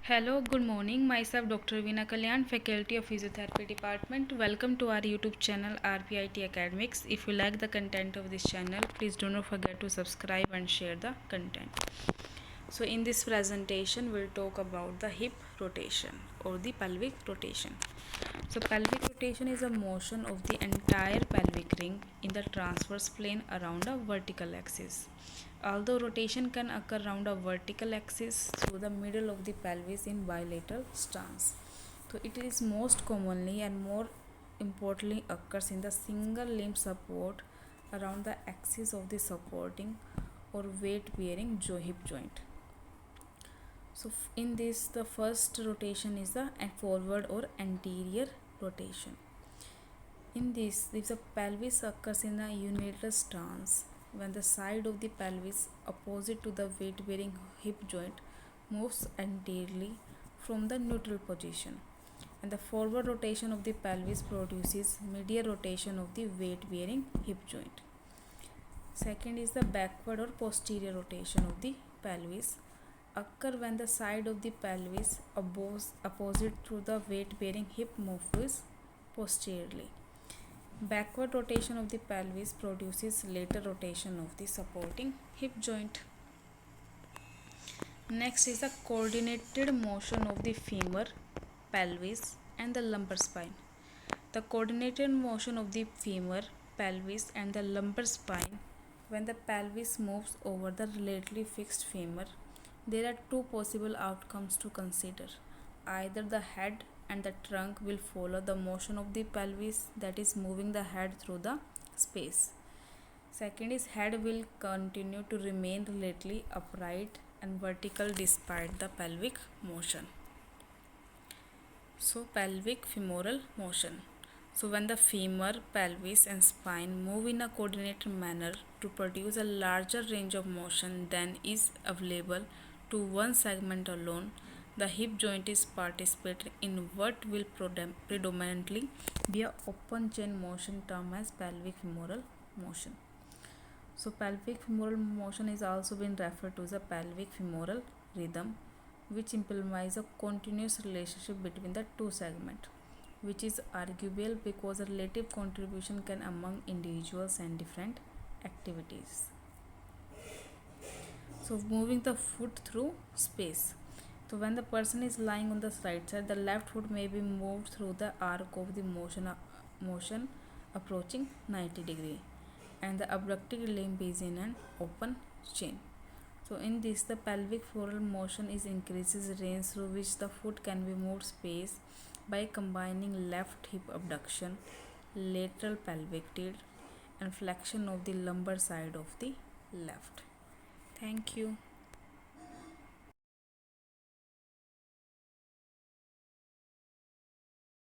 Hello, good morning. Myself Dr. Ravina Kalyan, Faculty of Physiotherapy Department. Welcome to our YouTube channel RPIIT Academics. If you like the content of this channel, please do not forget to subscribe and share the content. So in this presentation, we'll talk about the hip rotation or the pelvic rotation. So pelvic rotation is a motion of the entire pelvic ring in the transverse plane around a vertical axis. Although rotation can occur around a vertical axis through the middle of the pelvis in bilateral stance. So it is most commonly and more importantly occurs in the single limb support around the axis of the supporting or weight bearing hip joint. So in this, the first rotation is the forward or anterior rotation. In this, if the pelvis occurs in a unilateral stance, when the side of the pelvis opposite to the weight bearing hip joint moves anteriorly from the neutral position, and the forward rotation of the pelvis produces medial rotation of the weight bearing hip joint. Second is the backward or posterior rotation of the pelvis occur when the side of the pelvis opposite to the weight bearing hip moves posteriorly. Backward rotation of the pelvis produces lateral rotation of the supporting hip joint. Next is the coordinated motion of the femur, pelvis and the lumbar spine. The coordinated motion of the femur, pelvis and the lumbar spine. When the pelvis moves over the relatively fixed femur, there are two possible outcomes to consider. Either the head and the trunk will follow the motion of the pelvis, that is moving the head through the space. Second is head will continue to remain relatively upright and vertical despite the pelvic motion. So pelvic femoral motion. So when the femur, pelvis and spine move in a coordinated manner to produce a larger range of motion than is available to one segment alone, the hip joint is participating in what will predominantly be an open chain motion termed as pelvic femoral motion. So pelvic femoral motion is also been referred to as a pelvic femoral rhythm, which implies a continuous relationship between the two segments, which is arguable because a relative contribution can among individuals and different activities. So moving the foot through space. So when the person is lying on the right side, the left foot may be moved through the arc of the motion approaching 90 degree, and the abducted limb is in an open chain. So in this, the pelvic floral motion is increases range through which the foot can be moved space by combining left hip abduction, lateral pelvic tilt and flexion of the lumbar side of the left. Thank you.